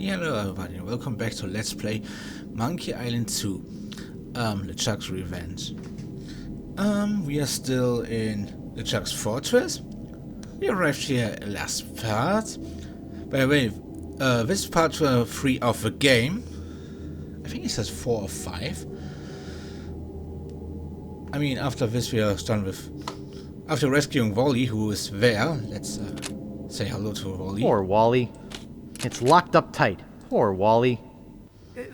Hello everybody and welcome back to Let's Play Monkey Island 2, LeChuck's Revenge. We are still in LeChuck's fortress. We arrived here last part. By the way, this is part 3 of the game. I think it says 4 or 5. I mean, after this we are done with... After rescuing Wally, who is there, let's say hello to Wally. Poor Wally. It's locked up tight. Poor Wally.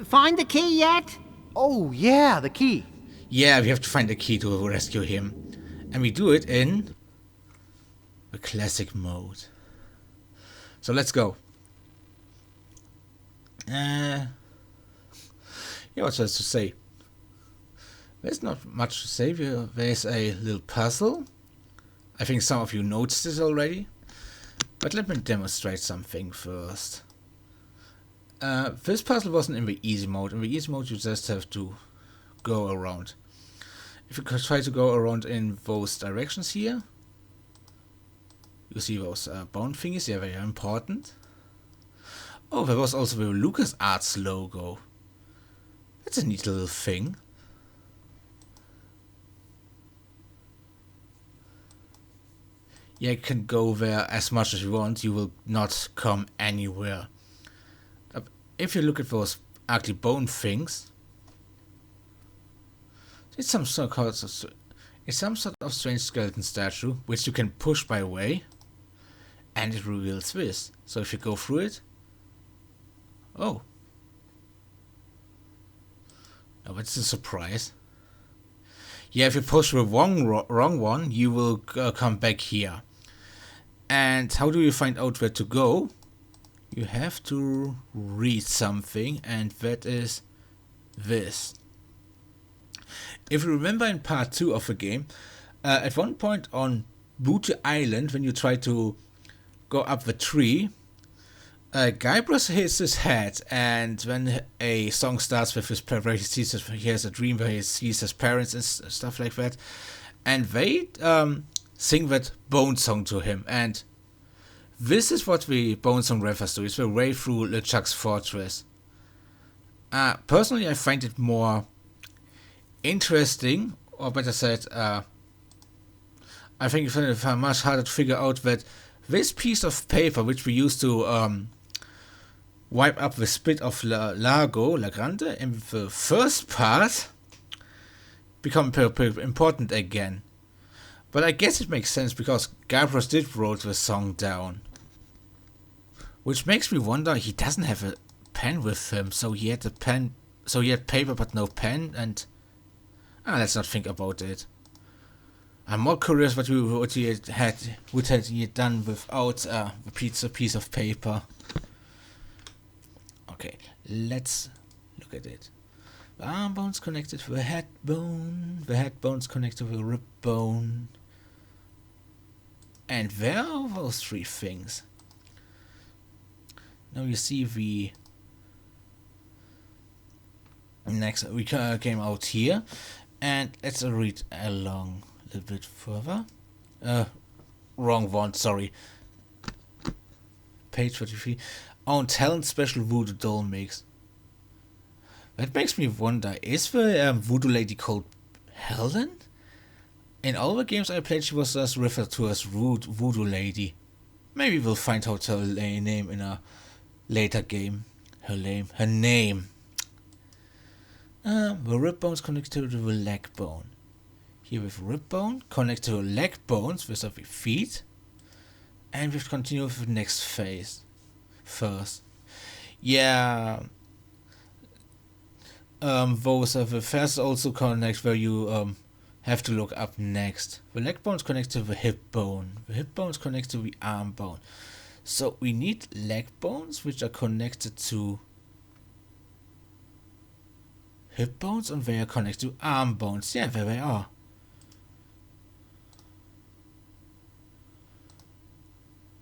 Find the key yet? Oh, yeah, the key. Yeah, we have to find the key to rescue him. And we do it in the classic mode. So let's go. Yeah, what's there to say? There's not much to say. There's a little puzzle. I think some of you noticed this already. But let me demonstrate something first. This puzzle wasn't in the easy mode. In the easy mode you just have to go around. If you try to go around in those directions here, you see those bone thingies, they're very important. Oh, there was also the LucasArts logo. That's a neat little thing. Yeah, you can go there as much as you want, you will not come anywhere. If you look at those ugly bone things, it's some sort of strange skeleton statue, which you can push by the way, and it reveals this. So if you go through it, oh, that's a surprise. Yeah, if you push the wrong one, you will come back here. And how do you find out where to go? You have to read something, and that is this. If you remember in part 2 of the game, at one point on Booty Island, when you try to go up the tree, Guybrush hits his head, and when a song starts with his parents, he has a dream where he sees his parents and stuff like that, and they sing that Bone song to him, and this is what the Bone song refers to. It's the way through LeChuck's fortress. Personally, I find it more interesting, or better said, I think it's much harder to figure out that this piece of paper, which we used to wipe up the spit of La Grande in the first part, become important again. But I guess it makes sense because Guybrush did wrote the song down. Which makes me wonder, he doesn't have a pen with him, so he had paper but no pen, and let's not think about it. I'm more curious what he would have done without a piece of paper. Okay, let's look at it. The arm bone's connected to the head bone. The head bone's connected to the rib bone. And where are those three things? Now you see the next we came out here, and let's read along a little bit further. Wrong one, sorry. Page 43. Own talent special voodoo doll mix. That makes me wonder, is the voodoo lady called Helen? In all the games I played, she was just referred to as voodoo lady. Maybe we'll find out her name in a later game. Her name. The rib bone's connected to the leg bone. Here with rib bone connected to the leg bones with the feet. And we have to continue with the next phase. First. Yeah. Those are the first also connect where you have to look up next. The leg bone is connected to the hip bone. The hip bone is connected to the arm bone. So we need leg bones which are connected to hip bones, and they are connected to arm bones. Yeah, there they are.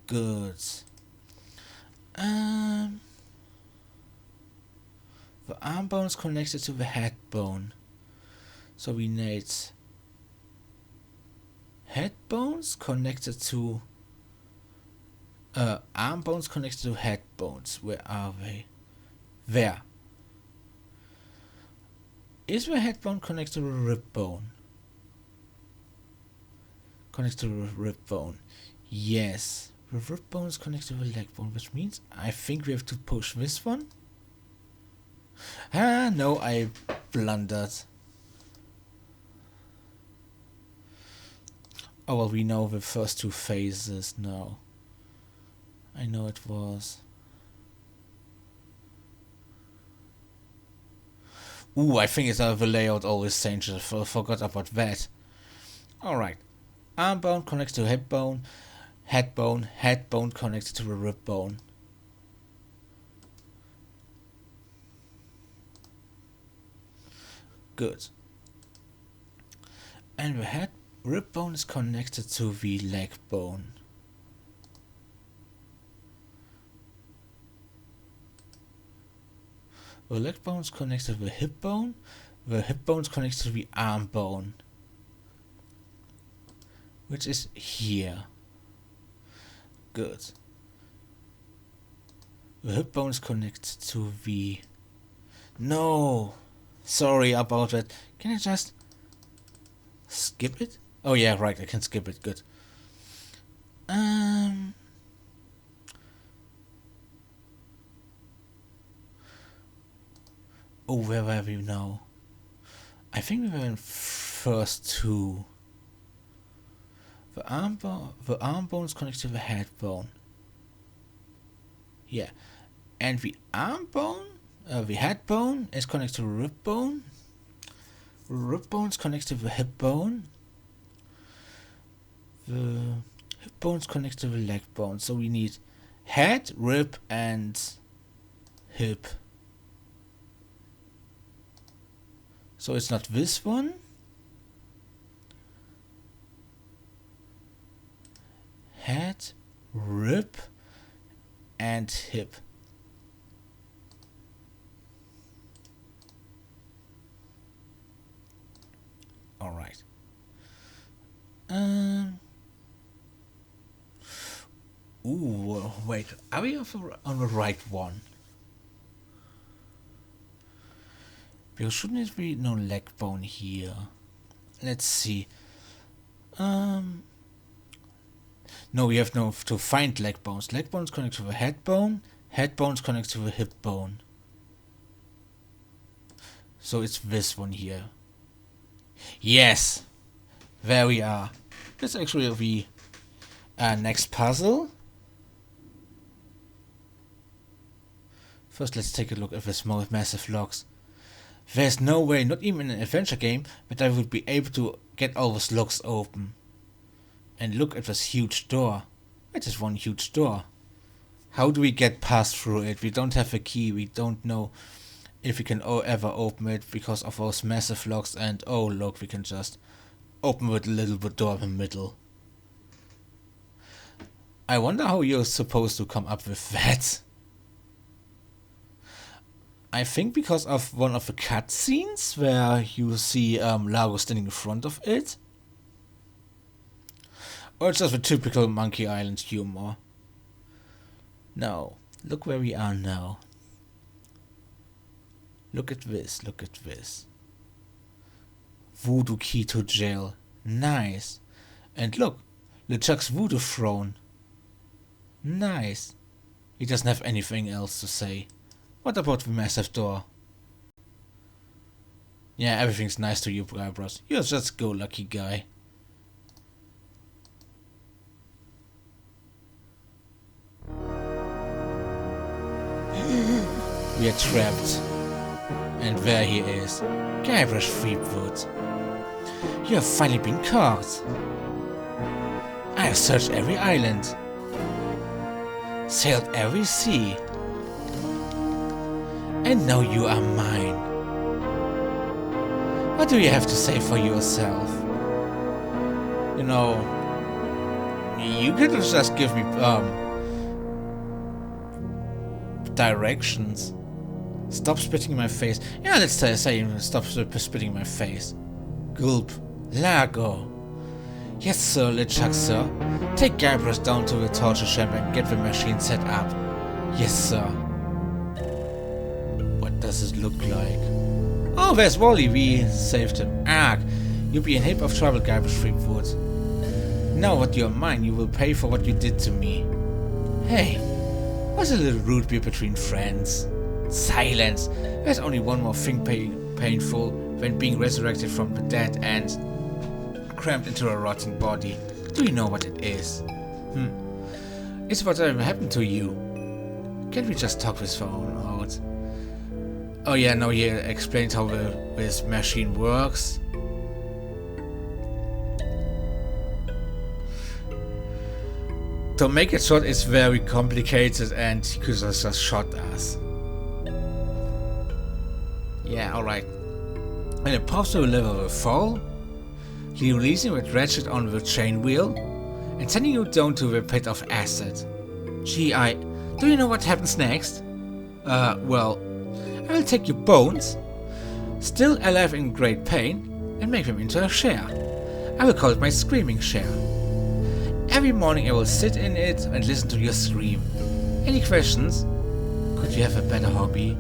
Good. The arm bone is connected to the head bone. So we need head bones connected to arm bones connected to head bones. Where are they? Where? Is the head bone connected to the rib bone? Connected to the rib bone. Yes. The rib bone is connected to the leg bone, which means I think we have to push this one. Ah, no, I blundered. Oh, well, we know the first two phases now. I know it was. Ooh, I think it's the layout always changes. I forgot about that. Alright. Arm bone connects to head bone. Head bone connected to the rib bone. Good. And the rib bone is connected to the leg bone. The leg bone is connected to the hip bone. The hip bone is connected to the arm bone, which is here. Good. The hip bone is connected to the... No! Sorry about that. Can I just skip it? Oh yeah, right, I can skip it. Good. Oh, where were we now? I think we were in first two. The arm bone is connected to the head bone. Yeah. And the arm bone, the head bone is connected to the rib bone. The rib bone is connected to the hip bone. The hip bone is connected to the leg bone. So we need head, rib, and hip. So it's not this one. Head, rib, and hip. All right. Ooh, wait. Are we on the right one? Because shouldn't it be no leg bone here? Let's see. No, we have to find leg bones. Leg bones connect to the head bone. Head bones connect to the hip bone. So it's this one here. Yes! There we are. That's actually the next puzzle. First, let's take a look at this massive locks. There's no way, not even in an adventure game, that I would be able to get all those locks open. And look at this huge door. It is one huge door. How do we get past through it? We don't have a key. We don't know if we can ever open it because of those massive locks. And oh look, we can just open with a little bit door in the middle. I wonder how you're supposed to come up with that. I think because of one of the cutscenes where you see Largo standing in front of it. Or it's just the typical Monkey Island humor. No, look where we are now. Look at this, look at this. Voodoo key to jail. Nice. And look, LeChuck's voodoo throne. Nice. He doesn't have anything else to say. What about the massive door? Yeah, everything's nice to you, bros. You're just a go-lucky guy. We are trapped. And there he is. Guybrush Threepwood. You have finally been caught. I have searched every island. Sailed every sea. And now you are mine. What do you have to say for yourself? You know, you could just give me directions. Stop spitting in my face. Yeah, let's say stop spitting in my face. Gulp. Largo. Yes, sir, LeChuck, sir. Take Guybrush down to the torture chamber and get the machine set up. Yes, sir. does it look like? Oh, there's Wally. We saved him. Arg, you'll be in heap of trouble, Garbage Freakwood. Now that you're mine, you will pay for what you did to me. Hey, what's a little rude beer between friends? Silence. There's only one more thing painful than being resurrected from the dead and crammed into a rotting body. Do you know what it is? It's what happened to you. Can't we just talk this phone out? Oh yeah, now he explained how this machine works. To make it short, it's very complicated and he could have just shot us. Yeah, alright. When a possible level will fall, he releases you with Ratchet on the chain wheel and sending you down to the pit of acid. Gee, do you know what happens next? Well, I will take your bones, still alive in great pain, and make them into a chair. I will call it my screaming chair. Every morning I will sit in it and listen to your scream. Any questions? Could you have a better hobby?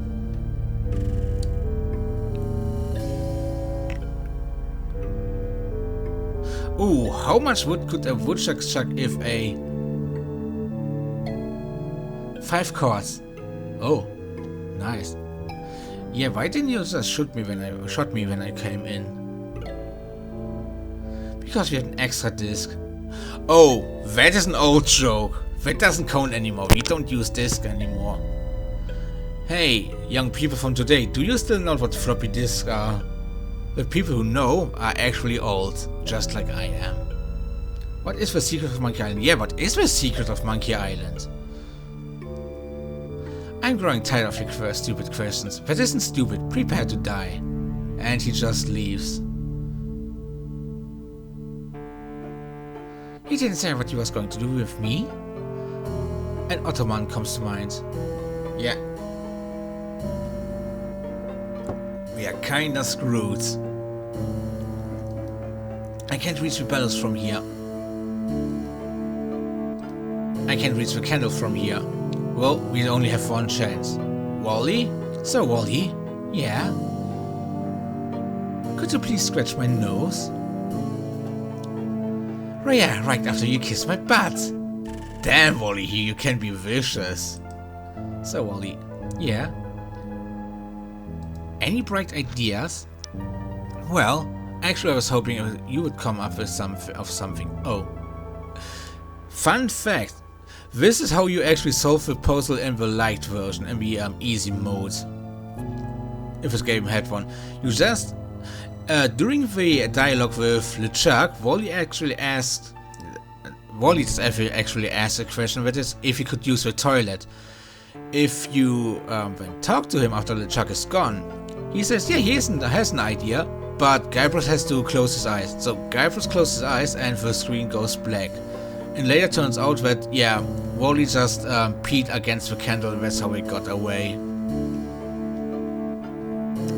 Ooh, how much wood could a woodchuck chuck if a 5 chords? Oh, nice. Yeah, why didn't you just shoot me when I came in? Because we had an extra disc. Oh, that is an old joke. That doesn't count anymore. We don't use disc anymore. Hey, young people from today, do you still know what floppy disks are? The people who know are actually old, just like I am. What is the secret of Monkey Island? Yeah, what is the secret of Monkey Island? I'm growing tired of your stupid questions. That isn't stupid. Prepare to die. And he just leaves. He didn't say what he was going to do with me. An Ottoman comes to mind. Yeah. We are kinda screwed. I can't reach the bellows from here. I can't reach the candle from here. Well, we only have one chance. Wally? So Wally? Yeah? Could you please scratch my nose? Yeah, right after you kiss my butt. Damn, Wally, you can be vicious. So Wally, yeah? Any bright ideas? Well, actually I was hoping you would come up with something. Oh. Fun fact. This is how you actually solve the puzzle in the light version, in the easy mode. If this game had one. You just... during the dialogue with LeChuck, Wally actually asked a question, that is, if he could use the toilet. If you then talk to him after LeChuck is gone, he says, yeah, he has an idea, but Guybrush has to close his eyes. So Guybrush closes his eyes and the screen goes black. And later turns out that, yeah, Wally just peed against the candle and that's how he got away.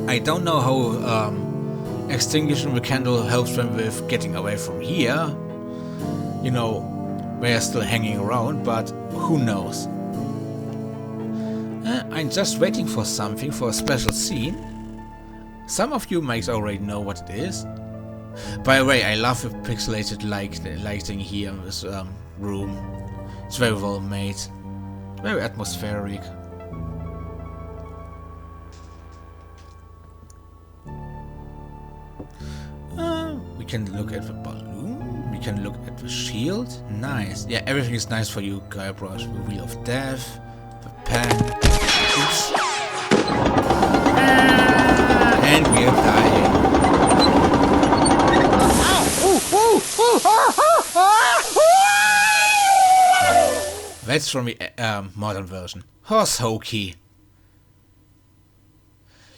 I don't know how extinguishing the candle helps them with getting away from here. You know, they're still hanging around, but who knows? I'm just waiting for something, for a special scene. Some of you might already know what it is. By the way, I love the pixelated lighting here in this room. It's very well made, very atmospheric. We can look at the balloon. We can look at the shield. Nice. Yeah, everything is nice for you, Guybrush. The Wheel of Death, the pen. Oops. And we are dying. That's from the modern version. Horse hokey.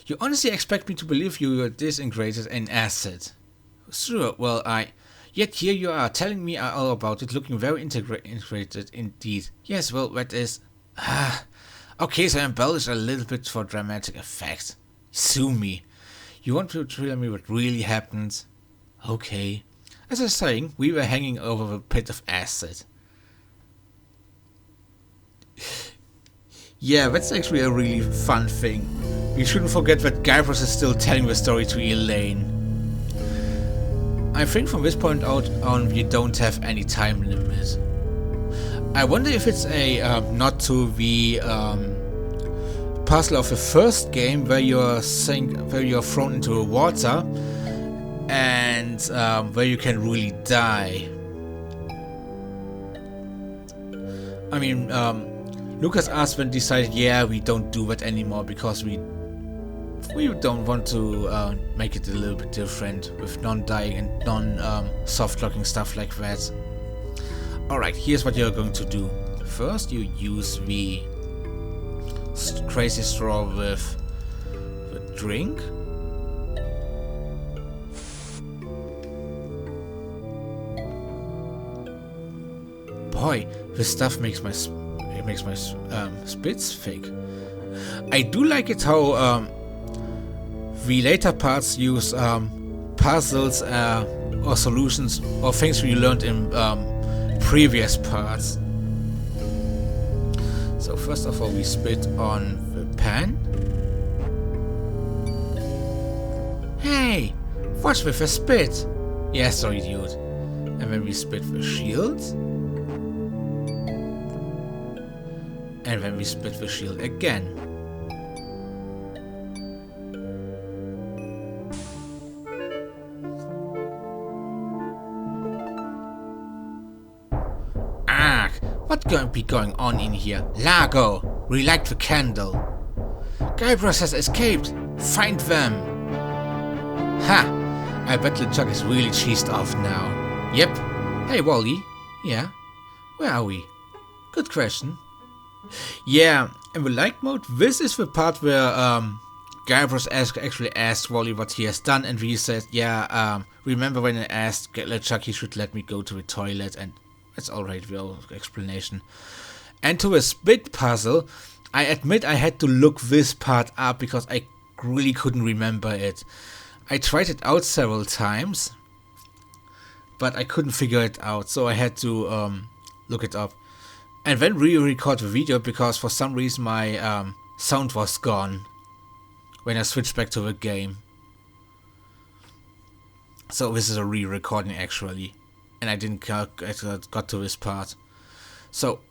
You honestly expect me to believe you were disintegrated in acid? Sure, well, Yet here you are telling me all about it, looking very integrated indeed. Yes, well, that is... Okay, so I embellish a little bit for dramatic effect. Sue me. You want to tell me what really happened? Okay. As I was saying, we were hanging over the pit of acid. Yeah, that's actually a really fun thing. we shouldn't forget that Guybrush is still telling the story to Elaine. I think from this point out on we don't have any time limit. I wonder if it's a nod to the puzzle of the first game where you're thrown into the water and where you can really die. I mean, Lucas asked when decided, yeah, we don't do that anymore because we don't want to make it a little bit different with non-dying and non-soft locking stuff like that. Alright, here's what you're going to do. First you use the crazy straw with the drink. Boy, this stuff makes my spits thick. I do like it how the later parts use puzzles or solutions or things we learned in previous parts. So first of all we spit on the pan. Hey, what's with the spit? Yeah, sorry dude. And then we spit the shield. And then we spit the shield again. What's going to be going on in here? Largo, relight the candle. Guybrush has escaped. Find them. Ha! I bet LeChuck is really cheesed off now. Yep. Hey Wally. Yeah. Where are we? Good question. Yeah, in the light mode, this is the part where Guybrush actually asked Wally what he has done, and he said, yeah, remember when I asked LeChuck he should let me go to the toilet, and that's alright, the explanation. And to a spit puzzle, I admit I had to look this part up because I really couldn't remember it. I tried it out several times, but I couldn't figure it out, so I had to look it up. And then re-record the video because for some reason my sound was gone when I switched back to the game. So this is a re-recording actually. And I didn't got to this part. So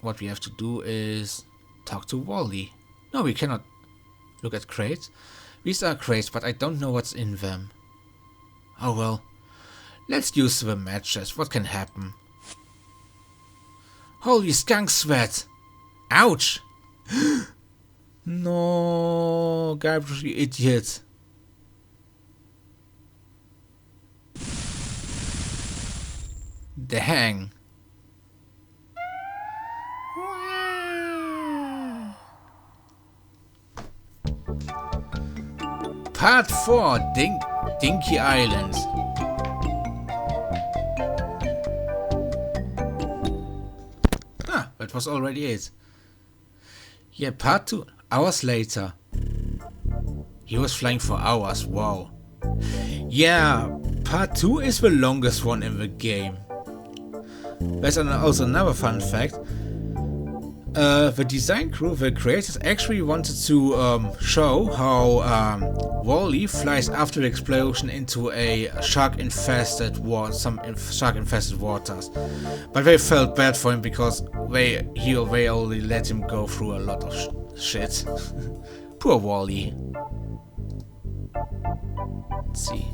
what we have to do is talk to Wally. No, we cannot look at crates. These are crates, but I don't know what's in them. Oh well. Let's use the matches. What can happen? Holy skunk sweat! Ouch! No, Guybrush, you idiot. Dang. Part 4, Dinky Island. Ah, that was already it. Yeah, part 2, hours later. He was flying for hours, wow. Yeah, part 2 is the longest one in the game. There's also another fun fact. The design crew, the creators, actually wanted to show how Wally flies after the explosion into a shark-infested shark-infested waters. But they felt bad for him because they only let him go through a lot of shit. Poor Wally. Let's see.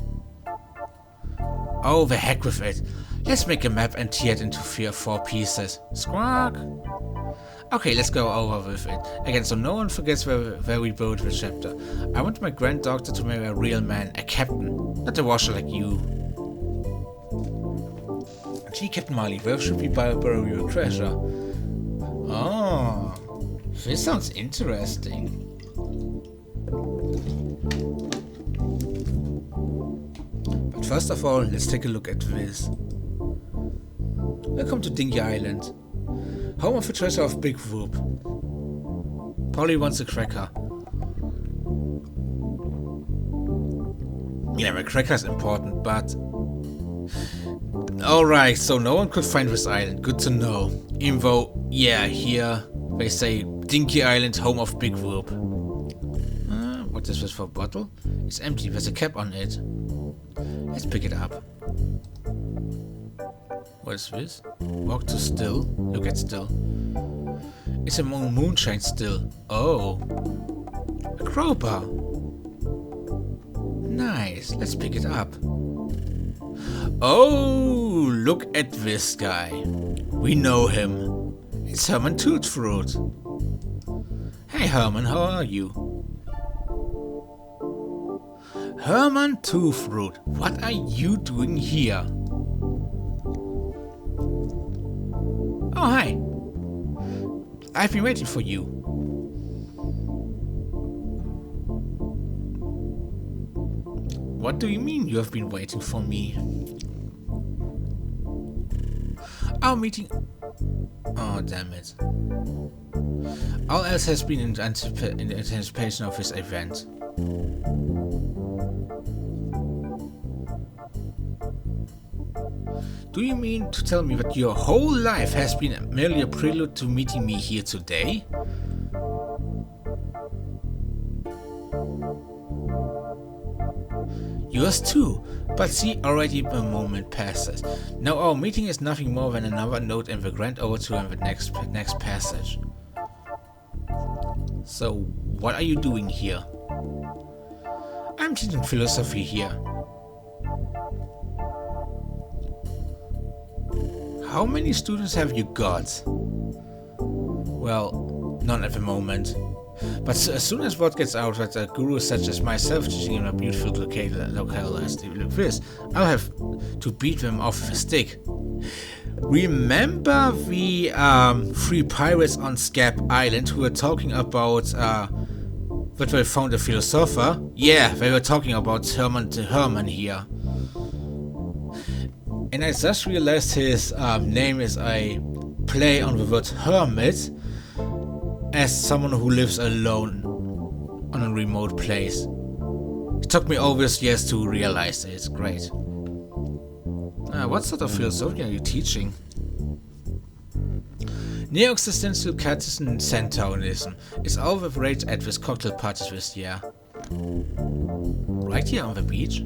Oh, the heck with it. Let's make a map and tear it into 4 pieces. Squawk! Okay, let's go over with it. Again, so no one forgets where we built the chapter. I want my granddaughter to marry a real man, a captain, not a washer like you. Gee, Captain Marley, where should we borrow your treasure? Oh, this sounds interesting. But first of all, let's take a look at this. Welcome to Dinky Island, home of the treasure of Big Whoop. Polly wants a cracker. Yeah, the cracker is important, but... Alright, so no one could find this island, good to know. Even though, yeah, here they say Dinky Island, home of Big Whoop. what this was for a bottle. It's empty, there's a cap on it. Let's pick it up. What is this? Walk to still. Look at still. It's a moonshine still. Oh. A crowbar. Nice. Let's pick it up. Oh, look at this guy. We know him. It's Herman Toothfruit. Hey Herman, how are you? Herman Toothfruit, what are you doing here? Oh, hi. I've been waiting for you. What do you mean you have been waiting for me? Our meeting... Oh, damn it. All else has been in anticipation of this event. Do you mean to tell me that your whole life has been merely a prelude to meeting me here today? Yours too, but see, already a moment passes. Now our meeting is nothing more than another note in the grand overture in the next passage. So, what are you doing here? I'm teaching philosophy here. How many students have you got? Well, none at the moment. But as soon as word gets out that a guru such as myself teaching in a beautiful locale as this, I'll have to beat them off with a stick. Remember the 3 pirates on Scab Island who were talking about that they found a philosopher? Yeah, they were talking about Herman here. And I just realized his name is a play on the word hermit, as someone who lives alone on a remote place. It took me all these years to realize it. It's great. What sort of philosophy are you teaching? Neo-existential Cartesian Centaurism is all the rage at this cocktail parties this year. Right here on the beach?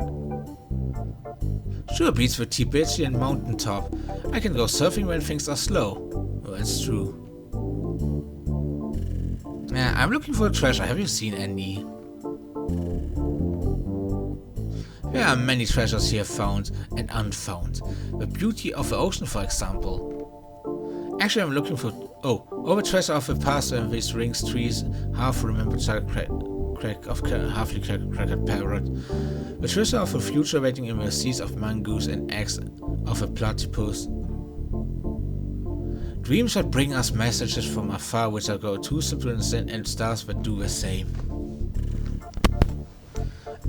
Sure beats the Tibetan mountaintop. I can go surfing when things are slow. Oh, that's true. I'm looking for a treasure. Have you seen any? There are many treasures here found and unfound. The beauty of the ocean, for example. Actually, I'm looking for... Oh, the treasure of the past and these rings, trees, half-remembered crack of halfly cracked parrot. The treasure of the future waiting in the seas of mongoose and eggs of a platypus. Dreams that bring us messages from afar which are go too simple and stars that do the same.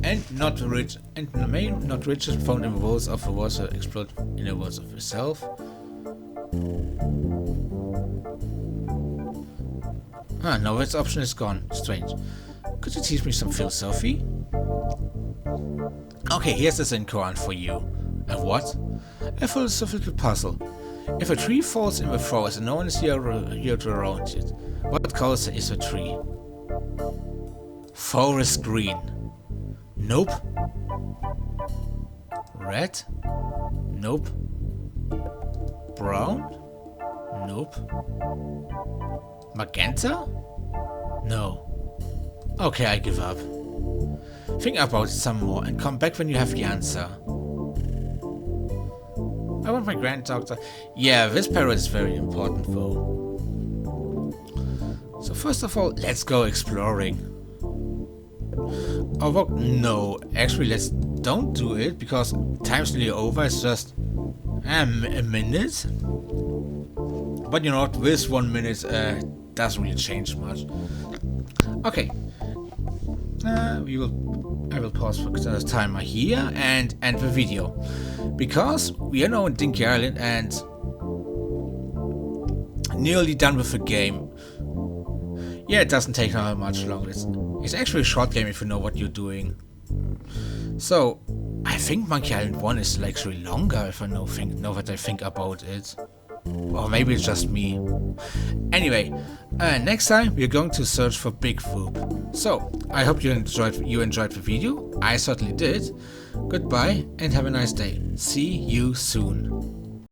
And not rich, and the main not riches found in the worlds of the worlds that explode in the worlds of itself. No, its option is gone. Strange. Could you teach me some philosophy? Okay, here's this in Quran for you. A what? A philosophical puzzle. If a tree falls in the forest and no one is here to around it, what color is the tree? Forest green. Nope. Red? Nope. Brown? Nope. Magenta? No. Okay, I give up. Think about it some more and come back when you have the answer. I want my grand doctor. Yeah, this parrot is very important though. So first of all, let's go exploring. Oh, well, no, actually don't do it because time's nearly over. It's just a minute. But you know what, this 1 minute doesn't really change much. Okay. I will pause for the timer here and end the video. Because we are now in Dinky Island and nearly done with the game. Yeah, it doesn't take much longer. It's actually a short game if you know what you're doing. So, I think Monkey Island 1 is actually longer if I know what I think about it. Or maybe it's just me. Anyway, next time we're going to search for Big Foop. So, I hope you enjoyed the video. I certainly did. Goodbye and have a nice day. See you soon.